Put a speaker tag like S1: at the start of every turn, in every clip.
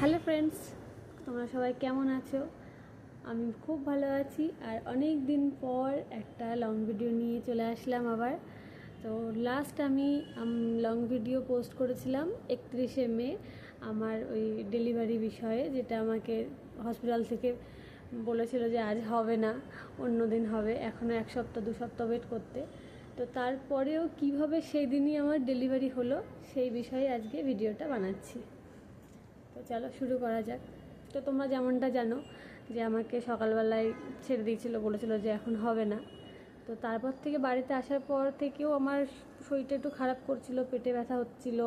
S1: Hello friends, তোমরা সবাই কেমন আছো? আমি খুব ভালো আছি। আর অনেক দিন পর একটা লং ভিডিও নিয়ে চলে আসলাম আবার। তো লাস্ট আমি লং ভিডিও পোস্ট করেছিলাম 31শে মে আমার ওই ডেলিভারি বিষয়ে, যেটা আমাকে হসপিটাল থেকে বলেছিল যে আজ হবে না, অন্য দিন হবে, এখনও 1 সপ্তাহ 2 সপ্তাহ ওয়েট করতে। তো তারপরেও কিভাবে সেই দিনই আমার ডেলিভারি হলো সেই বিষয়ে আজকে ভিডিওটা বানাচ্ছি। তো চলো শুরু করা যাক। তো তোমরা যেমনটা জানো যে আমাকে সকালবেলায় ছেড়ে দিয়েছিল, বলেছিল যে এখন হবে না। তো তারপর থেকে বাড়িতে আসার পর থেকেও আমার শরীরটা একটু খারাপ করছিল, পেটে ব্যথা হচ্ছিল।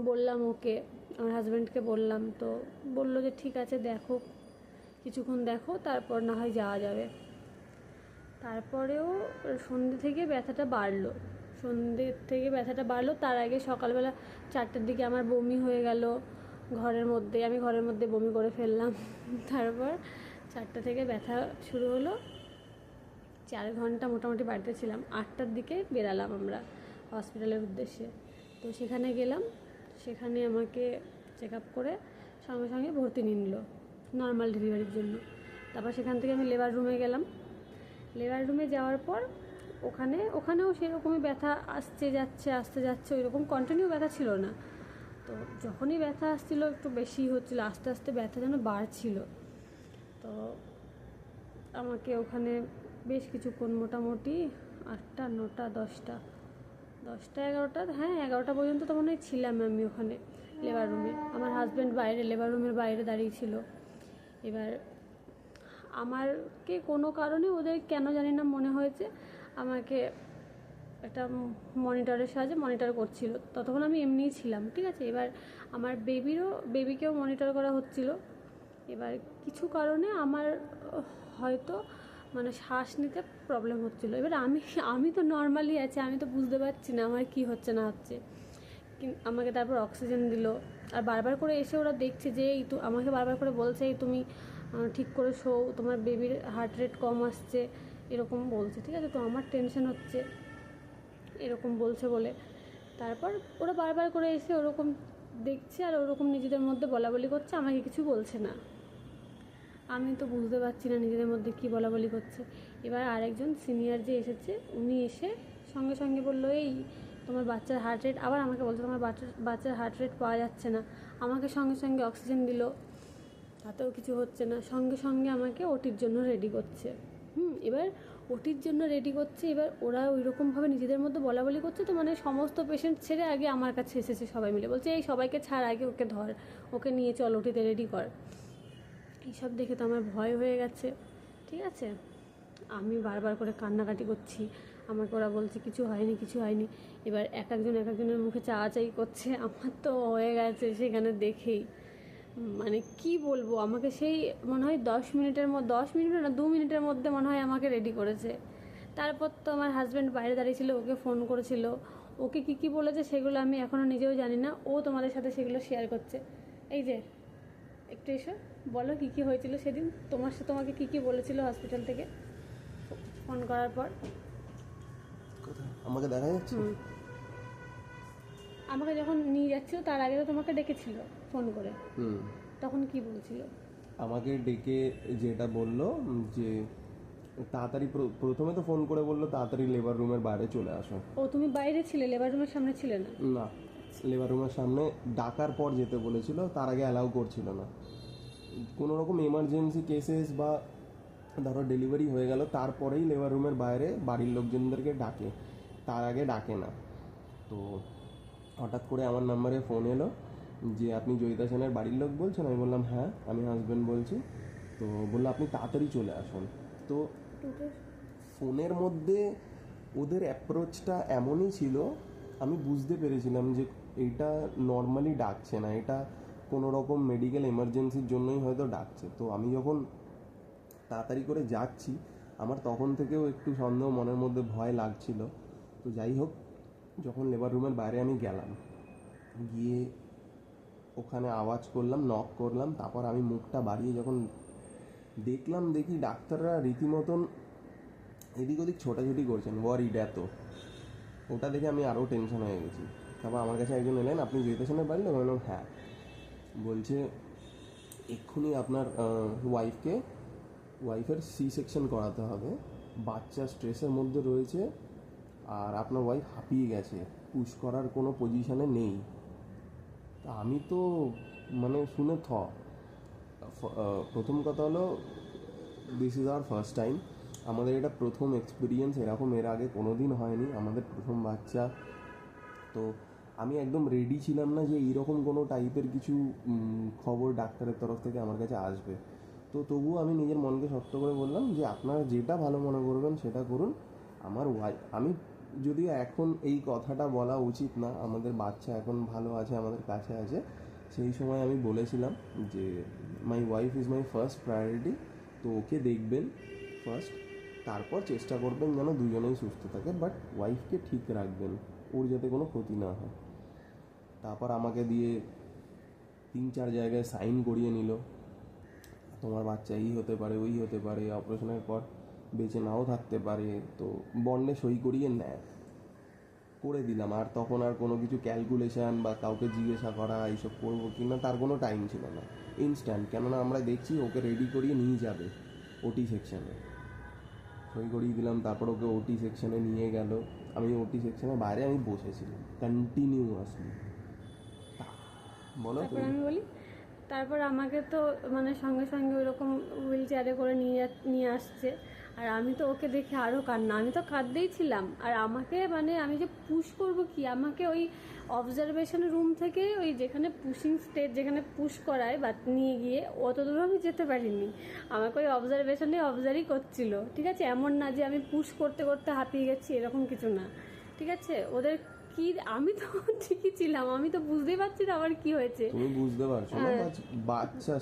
S1: বললাম ওকে, আমার হাজব্যান্ডকে বললাম, তো বললো যে ঠিক আছে দেখো, কিছুক্ষণ দেখো, তারপর না হয় যাওয়া যাবে। তারপরেও সন্ধ্যে থেকে ব্যথাটা বাড়লো। তার আগে সকালবেলা 4টের দিকে আমার বমি হয়ে গেল আমি ঘরের মধ্যে বমি করে ফেললাম। তারপর 4টা থেকে ব্যথা শুরু হলো। 4 ঘন্টা মোটামুটি বাড়িতে ছিলাম। 8টার দিকে বেরালাম আমরা হসপিটালের উদ্দেশ্যে। তো সেখানে গেলাম, সেখানে আমাকে চেক আপ করে সঙ্গে সঙ্গে ভর্তি নিয়ে নিল নর্মাল ডেলিভারির জন্য। তারপর সেখান থেকে আমি লেবার রুমে গেলাম। লেবার রুমে যাওয়ার পর ওখানেও সেরকমই ব্যথা আসতে যাচ্ছে, ওই রকম কন্টিনিউ ব্যথা ছিল না। তো যখনই ব্যথা আসছিল একটু বেশি হচ্ছিল, আস্তে আস্তে ব্যথা যেন বাড়ছিল। তো আমাকে ওখানে বেশ কিছুক্ষণ, মোটামুটি 8টা 9টা 10টা 11টা, হ্যাঁ 11টা পর্যন্ত তো মনে হয় ছিলাম আমি ওখানে লেবার রুমে। আমার হাজব্যান্ড বাইরে লেবার রুমের বাইরে দাঁড়িয়ে ছিল। এবার আমারকে কোনো কারণে ওদের কেন জানি না মনে হয়েছে আমাকে একটা মনিটরের সাহায্যে মনিটর করছিল। ততক্ষণ আমি এমনিই ছিলাম, ঠিক আছে। এবার আমার বেবিকেও মনিটর করা হচ্ছিল। এবার কিছু কারণে আমার হয়তো মানে শ্বাস নিতে প্রবলেম হচ্ছিল। এবার আমি তো নর্মালি আছি, আমি তো বুঝতে পারছি না আমার কি হচ্ছে না হচ্ছে। আমাকে তারপর অক্সিজেন দিল। আর বারবার করে এসে ওরা দেখছে যে আমাকে বারবার করে বলছে তুমি ঠিক করে শো, তোমার বেবির হার্ট রেট কম আসছে, এরকম বলছে, ঠিক আছে। তো আমার টেনশন হচ্ছে এরকম বলছে বলে। তারপর ওরা বারবার করে এসে ওরকম দেখছে আর ওরকম নিজেদের মধ্যে বলাবলি করছে, আমাকে কিছু বলছে না। আমি তো বুঝতে পারছি না নিজেদের মধ্যে কী বলাবলি করছে। এবার আরেকজন সিনিয়র যে এসেছে, উনি এসে সঙ্গে সঙ্গে বললো এই তোমার বাচ্চার হার্ট রেট, আবার আমাকে বলছে তোমার বাচ্চার হার্ট রেট পাওয়া যাচ্ছে না। আমাকে সঙ্গে সঙ্গে অক্সিজেন দিল, তাতেও কিছু হচ্ছে না। সঙ্গে সঙ্গে আমাকে ওটির জন্য রেডি করছে। এবার ওটির জন্য রেডি করছে। এবার ওরা ওই রকমভাবে নিজেদের মধ্যে বলাবলি করছে। তো মানে সমস্ত পেশেন্ট ছেড়ে আগে আমার কাছে এসেছে সবাই মিলে, বলছে এই সবাইকে ছাড়, আগে ওকে ধর, ওকে নিয়ে চল, ওটিতে রেডি কর। এইসব দেখে তো আমার ভয় হয়ে গেছে, ঠিক আছে। আমি বারবার করে কান্নাকাটি করছি, আমাকে ওরা বলছে কিছু হয়নি। এবার এক একজনের মুখে চাওয়াচাই করছে। আমার তো হয়ে গেছে সেখানে দেখেই, মানে কি বলবো, আমাকে সেই মনে হয় 10 মিনিটের মধ্যে, 10 মিনিট না 2 মিনিটের মধ্যে মনে হয় আমাকে রেডি করেছে। তারপর তো আমার হাজব্যান্ড বাইরে দাঁড়িয়েছিল, ওকে ফোন করেছিল, ওকে কী বলেছে সেগুলো আমি এখনও নিজেও জানি না। ও তোমাদের সাথে সেগুলো শেয়ার করছে। এই যে একটু এসো, বলো কী হয়েছিল সেদিন, তোমাকে কী বলেছিল হসপিটাল থেকে ফোন করার পর।
S2: আমাকে দেখা যাচ্ছে,
S1: আমাকে যখন নিয়ে যাচ্ছিল তার আগে তো তোমাকে ডেকেছিল ফোন করে, তখন কি বলছিল?
S2: আমাকে ডেকে যেটা বললো যে তাড়াতাড়ি, প্রথমে তো ফোন করে বললো তাড়াতাড়ি লেবার রুমের বাইরে চলে আসো।
S1: ও তুমি বাইরে ছিলে, লেবার রুমের সামনে ছিলে না?
S2: না, লেবার রুমের সামনে ডাকার পর যেতে বলেছিল, তার আগে অ্যালাউ করছিল না। কোনো রকম এমার্জেন্সি কেসেস বা ধরো ডেলিভারি হয়ে গেল, তারপরেই লেবার রুমের বাইরে বাড়ির লোকজনদেরকে ডাকে, তার আগে ডাকে না। তো হঠাৎ করে আমার নাম্বারে ফোন এলো যে আপনি জয়িতা সেনের বাড়ির লোক বলছেন? আমি বললাম হ্যাঁ, আমি হাজব্যান্ড বলছি। তো বললো আপনি তাড়াতাড়ি চলে আসুন। তো ফোনের মধ্যে ওদের অ্যাপ্রোচটা এমনই ছিল, আমি বুঝতে পেরেছিলাম যে এটা নর্মালি ডাকছে না, এটা কোনো রকম মেডিকেল এমার্জেন্সির জন্যই হয়তো ডাকছে। তো আমি যখন তাড়াতাড়ি করে যাচ্ছি, আমার তখন থেকেও একটু সন্দেহ, মনের মধ্যে ভয় লাগছিল। তো যাই হোক, যখন লেবার রুমের বাইরে আমি গেলাম, গিয়ে ওখানে আওয়াজ করলাম, নক করলাম, তারপর আমি মুখটা বাড়িয়ে যখন দেখি ডাক্তাররা রীতিমতন এদিক ওদিক ছোটাছুটি করছেন, ওয়ারিড এত। ওটা দেখে আমি আরও টেনশন হয়ে গেছি। তারপর আমার কাছে একজন এলেন, আপনি জয়িতা সেনের বাড়ি লোক? বললাম হ্যাঁ। বলছে এক্ষুনি আপনার ওয়াইফের সি সেকশন করাতে হবে, বাচ্চা স্ট্রেসের মধ্যে রয়েছে, আর আপনার ওয়াইফ হাঁপিয়ে গেছে, পুশ করার কোনো পজিশনে নেই। তা আমি তো মানে শুনে প্রথম কথা হলো this is our first time, আমাদের এটা প্রথম এক্সপিরিয়েন্স, এরকম এর আগে কোনো দিন হয়নি, আমাদের প্রথম বাচ্চা। তো আমি একদম রেডি ছিলাম না যে এইরকম কোনো টাইপের কিছু খবর ডাক্তারের তরফ থেকে আমার কাছে আসবে। তো তবুও আমি নিজের মনকে শক্ত করে বললাম যে আপনারা যেটা ভালো মনে করবেন সেটা করুন। আমি যদিও এখন এই কথাটা বলা উচিত না, আমাদের বাচ্চা এখন ভালো আছে, আমাদের কাছে আছে, সেই সময় আমি বলেছিলাম যে my wife is my first priority, তো ওকে দেখবেন ফার্স্ট, তারপর চেষ্টা করবেন যেন দুজনেই সুস্থ থাকে, বাট ওয়াইফকে ঠিক রাখবেন, ওর যাতে কোনো ক্ষতি না হয়। তারপর আমাকে দিয়ে 3-4 জায়গায় সাইন করিয়ে নিল, তোমার বাচ্চা এই হতে পারে, ওই হতে পারে, অপারেশনের পর বেঁচে নাও থাকতে পারে, তো বন্ডে সই করিয়ে নেয়, করে দিলাম। আর তখন আর কোনো কিছু ক্যালকুলেশন বা কাউকে জিজ্ঞাসা করা এইসব করবো কি না তার কোনো টাইম ছিল না, ইনস্ট্যান্ট। কেননা আমরা দেখছি ওকে রেডি করিয়ে নিয়ে যাবে ওটি সেকশনে, সই করিয়ে দিলাম। তারপর ওকে ওটি সেকশনে নিয়ে গেল, আমি ওটি সেকশনের বাইরে আমি বসেছিলাম কন্টিনিউয়াসলি। বলো
S1: তারপর
S2: তুমি।
S1: আমি বলি, তারপর আমাকে তো মানে সঙ্গে সঙ্গে ওইরকম হুইল চেয়ারে করে নিয়ে আসছে, আর আমি তো ওকে দেখে আরও কান্না, আমি তো কাঁদতেই ছিলাম। আর আমাকে মানে আমি যে পুশ করব কি, আমাকে ওই অবজারভেশন রুম থেকে ওই যেখানে পুশিং স্টেজ যেখানে পুশ করায় বা নিয়ে গিয়ে অত দূর আমি যেতে পারিনি, আমাকে ওই অবজারভেশনে অবজার্ভই করছিল, ঠিক আছে? এমন না যে আমি পুশ করতে করতে হাঁপিয়ে গেছি, এরকম কিছু না, ঠিক আছে? ওদের কি, আমি তো ঠিকই ছিলাম, আমি তো বুঝতেই পারছি না আমার কি হয়েছে।
S2: তুমি বুঝতে পারছো না, বাচ্চা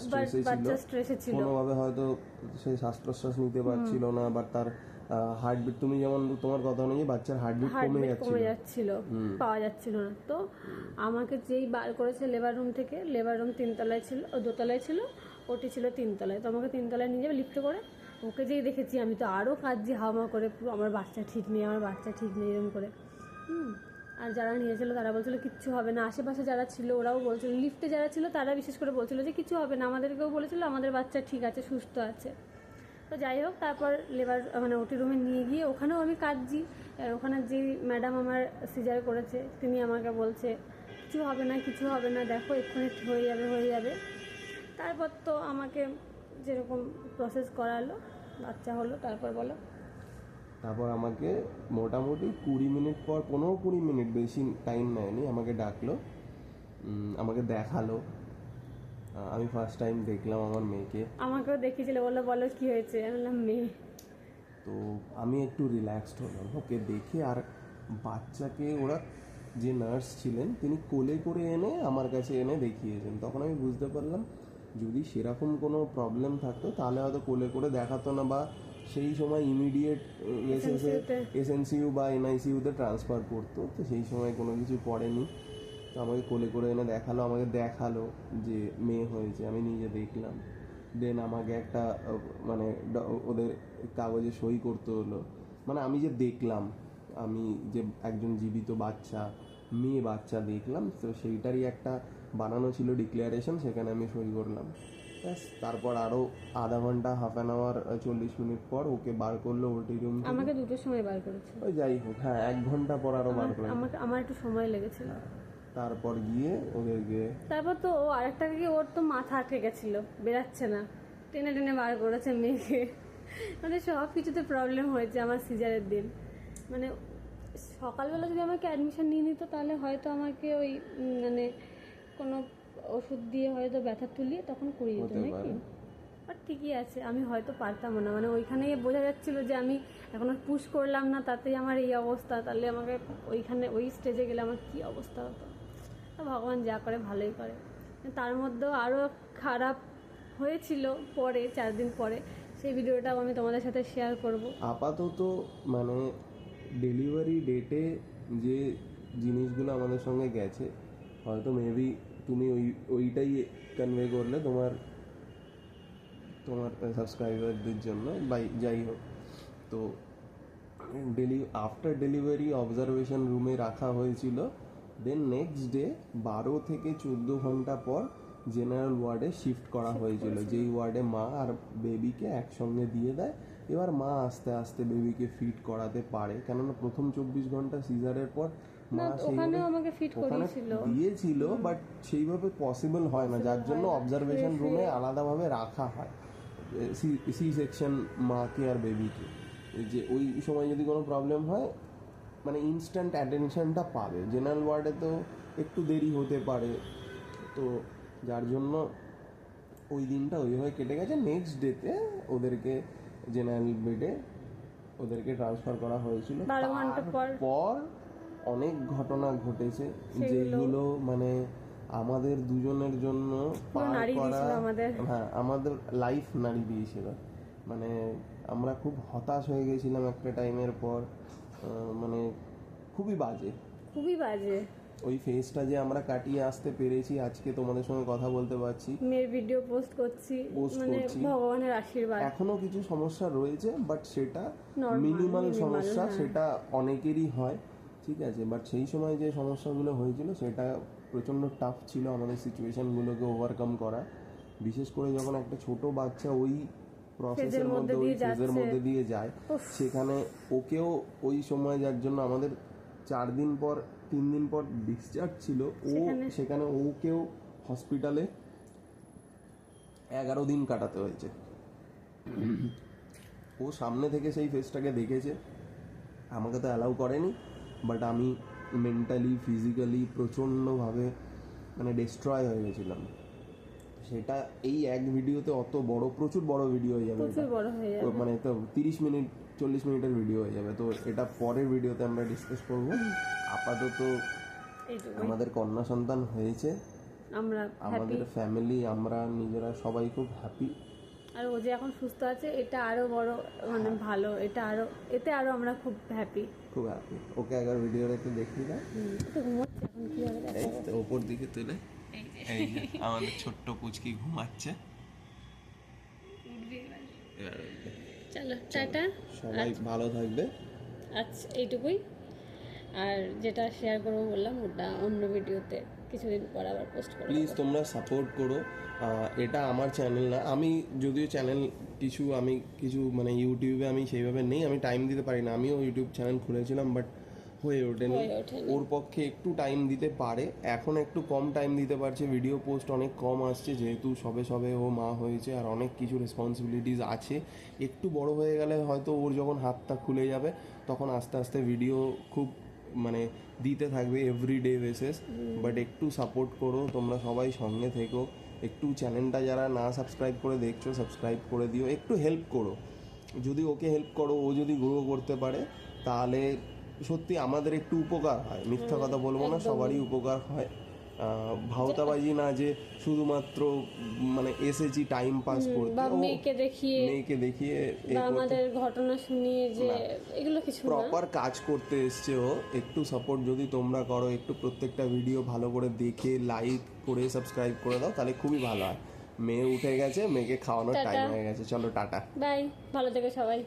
S2: স্ট্রেসে ছিল, কোনোভাবে হয়তো সে শ্বাস প্রশ্বাস নিতে পারছিল না, বা তার হার্টবিট, তুমি যেমন তোমার কথা অনুযায়ী বাচ্চার হার্টবিট কমে
S1: যাচ্ছিল, পাওয়া যাচ্ছিল না। তো আমাকে যেই বার করেছে লেবার রুম থেকে, লেবার রুম 3তলায় ছিল, দোতলায় ছিল, ওটি ছিল 3তলায়, তো আমাকে 3তলায় নিয়ে যাবে লিফটে করে। ওকে যেই দেখেছি আমি তো আরও কাঁদছি হাওয়া করে, পুরো আমার বাচ্চা ঠিক নেই, আমার বাচ্চা ঠিক নেই এরকম করে। আর যারা নিয়েছিল তারা বলছিল কিচ্ছু হবে না, আশেপাশে যারা ছিল ওরাও বলছিল, লিফটে যারা ছিল তারা বিশেষ করে বলছিল যে কিছু হবে না, আমাদেরকেও বলেছিল আমাদের বাচ্চা ঠিক আছে, সুস্থ আছে। তো যাই হোক, তারপর লেবার মানে ওটি রুমে নিয়ে গিয়ে ওখানেও আমি কাঁদছি। আর ওখানে যে ম্যাডাম আমার সিজার করেছে তিনি আমাকে বলছে কিছু হবে না, কিছু হবে না, দেখো এক্ষুনি হয়ে যাবে। তারপর তো আমাকে যেরকম প্রসেস করালো, বাচ্চা হলো। তারপর বলো।
S2: তারপর আমাকে মোটামুটি 20 মিনিট পর, 15-20 মিনিট, বেশি টাইম নেয়নি, আমাকে ডাকলো, আমাকে দেখালো। আমি ফার্স্ট টাইম দেখলাম আমার মেয়েকে।
S1: আমাকেও দেখিয়েছিল, বলো কি হয়েছে, আমি বললাম মেয়ে।
S2: তো আমি একটু রিল্যাক্সড হলাম ওকে দেখে। আর বাচ্চাকে ওরা, যে নার্স ছিলেন তিনি কোলে করে এনে আমার কাছে এনে দেখিয়েছেন, তখন আমি বুঝতে পারলাম যদি সেরকম কোনো প্রবলেম থাকতো তাহলে হয়তো কোলে করে দেখাতো না, বা সেই সময় ইমিডিয়েট এসএনসিইউ বা এনআইসিইউতে ট্রান্সফার করতো, তো সেই সময় কোনো কিছু পড়েনি। তো আমাকে কোলে করে এনে আমাকে দেখালো যে মেয়ে হয়েছে, আমি নিজে দেখলাম। দেন আমাকে একটা মানে ওদের কাগজে সই করতে হলো, মানে আমি যে দেখলাম, আমি যে একজন জীবিত মেয়ে বাচ্চা দেখলাম, তো সেইটারই একটা বানানো ছিল ডিক্লারেশন, সেখানে আমি সই করলাম। ব্যাস, তারপর আরও আধা ঘন্টা, হাফ অ্যান আওয়ার, 40 মিনিট পর ওকে বার করলো ওটি রুম।
S1: আমাকে 2টোর সময় বার করেছে।
S2: ওই যাই হোক, হ্যাঁ 1 ঘন্টা পর আরও বার করলো।
S1: আমার একটু সময় লেগেছিল।
S2: তারপর
S1: তারপর তো ও আরেকটা গিয়ে, ওর তো মাথা আটকে গেছিলো, বেরাচ্ছে না, টেনে টেনে বার করেছে মেয়েকে। মানে সব কিছুতে প্রবলেম হয়েছে আমার সিজারের দিন। মানে সকালবেলা যদি আমাকে অ্যাডমিশন নিয়ে নিত তাহলে হয়তো আমাকে ওই মানে কোনো ওষুধ দিয়ে হয়তো ব্যথা তুলিয়ে তখন করিয়ে দিত নাকি। আর ঠিকই আছে, আমি হয়তো পারতাম না, মানে ওইখানে বোঝা যাচ্ছিল যে আমি এখনো পুশ করলাম না, তাতেই আমার এই অবস্থা, তাহলে আমাকে ওইখানে ওই স্টেজে গেলে আমার কী অবস্থা হতো। ভগবান যা করে ভালোই করে। তার মধ্যেও আরও খারাপ হয়েছিল পরে, 4 দিন পরে, সেই ভিডিওটাও আমি তোমাদের সাথে শেয়ার করব।
S2: আপাতত মানে ডেলিভারি ডেটে যে জিনিসগুলো আমাদের সঙ্গে গেছে, হয়তো মেবি তুমি ওইটাই কনভে করলে তোমার সাবস্ক্রাইবারদের জন্য, যাই হোক। তো আফটার ডেলিভারি অবজারভেশন রুমে রাখা হয়েছিল। দেন নেক্সট ডে 12 থেকে 14 ঘন্টা পর জেনারেল ওয়ার্ডে শিফট করা হয়েছিল, যেই ওয়ার্ডে মা আর বেবিকে একসঙ্গে দিয়ে দেয়। এবার মা আস্তে আস্তে বেবিকে ফিট করাতে পারে, কেননা প্রথম 24 ঘন্টা সিজারের পর মা
S1: ওখানেও আমাকে ফিট
S2: ওখানে
S1: করিয়েছিল।
S2: দিয়েছিল, বাট সেইভাবে পসিবল হয় না, যার জন্য অবজারভেশন রুমে আলাদাভাবে রাখা হয় সি সেকশন মাকে আর বেবিকে, যে ওই সময় যদি কোনো প্রবলেম হয় মানে ইনস্ট্যান্ট অ্যাটেনশনটা পাবে। জেনারেল ওয়ার্ডে তো একটু দেরি হতে পারে, তো যার জন্য ওই দিনটা ওইভাবে কেটে গেছে। নেক্সট ডেতে ওদেরকে জেনারেল বেডে ওদেরকে ট্রান্সফার করা হয়েছিল।
S1: 12 ঘন্টা
S2: পর অনেক ঘটনা ঘটেছে যেগুলো মানে আমাদের দুজনের জন্য পার
S1: নাড়িয়ে
S2: করা,
S1: দিয়েছিল আমাদের।
S2: হ্যাঁ আমাদের লাইফ নাড়িয়ে দিয়েছিল। মানে আমরা খুব হতাশ হয়ে গেছিলাম একটা টাইমের পর, মানে খুবই বাজে
S1: খুবই বাজে।
S2: ওই ফেজটা যে আমরা কাটিয়ে আসতে পেরেছি, আজকে তোমাদের সঙ্গে কথা বলতে পারছি,
S1: মেয়ের ভিডিও পোস্ট করছি, মানে ভগবানের আশীর্বাদ।
S2: এখনো কিছু সমস্যা রয়েছে, বাট সেটা
S1: Normal,
S2: মিনিমাল
S1: minimal,
S2: সমস্যা,
S1: হ্যাঁ।
S2: সেটা অনেকেরই হয়, ঠিক আছে। বাট সেই সময় যে সমস্যাগুলো হয়েছিল সেটা প্রচণ্ড টাফ ছিল আমাদের সিচুয়েশনগুলোকে ওভারকাম করা, বিশেষ করে যখন একটা ছোট বাচ্চা ওই প্রসেসের মধ্যে ওই ফেজের মধ্যে দিয়ে যায়, সেখানে ওকেও ওই সময়, যার জন্য আমাদের 3 দিন পর ডিসচার্জ ছিল, সেখানে ওকেও হসপিটালে 11 দিন কাটাতে হয়েছে। ও সামনে থেকে সেই ফেসটাকে দেখেছে, আমাকে তো অ্যালাউ করেনি, বাট আমি মেন্টালি ফিজিক্যালি প্রচণ্ডভাবে মানে ডিস্ট্রয় হয়ে গেছিলাম। সেটা এই এক ভিডিওতে অত বড়, প্রচুর বড় ভিডিও হয়ে যাবে,
S1: প্রচুর বড় হয়ে যাবে,
S2: মানে তো 30 মিনিট 40 মিনিটের ভিডিও হয়ে যাবে, তো এটা পরের ভিডিওতে আমরা ডিসকাস করব। আপাতত আমাদের কন্যা সন্তান হয়েছে,
S1: আমরা
S2: আমাদের ফ্যামিলি, আমরা নিজেরা সবাই খুব হ্যাপি।
S1: আর ও যে এখন সুস্থ আছে এটা আরো বড় মানে ভালো, এতে আরো আমরা খুব হ্যাপি।
S2: ওকে একবার ভিডিও একটু দেখিয়ে দাও।
S1: তো ঘুমোচ্ছে এখন, কি হবে
S2: এই তো ওপর দিকে তুলে, এই যে আমাদের ছোট্ট পুচকি ঘুমাচ্ছে।
S1: চলো টাটা,
S2: সবাই ভালো থাকবে।
S1: আচ্ছা এইটুকুই। আর যেটা শেয়ার করবো বললাম ওটা অন্য ভিডিওতে কিছুদিন পর আবার পোস্ট করবো।
S2: প্লিজ তোমরা সাপোর্ট করো, এটা আমার চ্যানেল না, আমি যদিও চ্যানেল আমি কিছু মানে ইউটিউবে আমি সেইভাবে নেই, আমি টাইম দিতে পারি না। আমিও ইউটিউব চ্যানেল খুলেছিলাম, বাট হয়ে ওঠেনি। ওর পক্ষে একটু টাইম দিতে পারে, এখন একটু কম টাইম দিতে পারছে, ভিডিও পোস্ট অনেক কম আসছে, যেহেতু সবে ও মা হয়েছে, আর অনেক কিছু রেসপন্সিবিলিটিস আছে। একটু বড় হয়ে গেলে হয়তো ওর যখন হাতটা খুলে যাবে, তখন আস্তে আস্তে ভিডিও খুব মানে দিতে থাকবে এভরিডে বেসিস। বাট একটু সাপোর্ট করো, তোমরা সবাই সঙ্গে থেকো, একটু চ্যানেলটা যারা না সাবস্ক্রাইব করে দেখছো সাবস্ক্রাইব করে দিও, একটু হেল্প করো। যদি ওকে হেল্প করো, ও যদি গ্রো করতে পারে, তাহলে সত্যি আমাদের একটু উপকার হয়, মিথ্যা কথা বলবো না, সবারই উপকার হয়। ভাওতাবাজি না যে শুধুমাত্র মানে এসেছি টাইম পাস করতে,
S1: বা মেয়েকে দেখিয়ে বা আমাদের ঘটনা শুনিয়ে, যে এগুলো কিছু না,
S2: প্রপার কাজ করতে এসছে ও। একটু সাপোর্ট যদি তোমরা করো, একটু প্রত্যেকটা ভিডিও ভালো করে দেখে লাইক করে সাবস্ক্রাইব করে দাও, তাহলে খুবই ভালো হয়। মেয়ে উঠে গেছে, মেয়েকে খাওয়ানোর টাইম হয়ে গেছে, চলো টাটা,
S1: বাই, ভালো থেকো সবাই।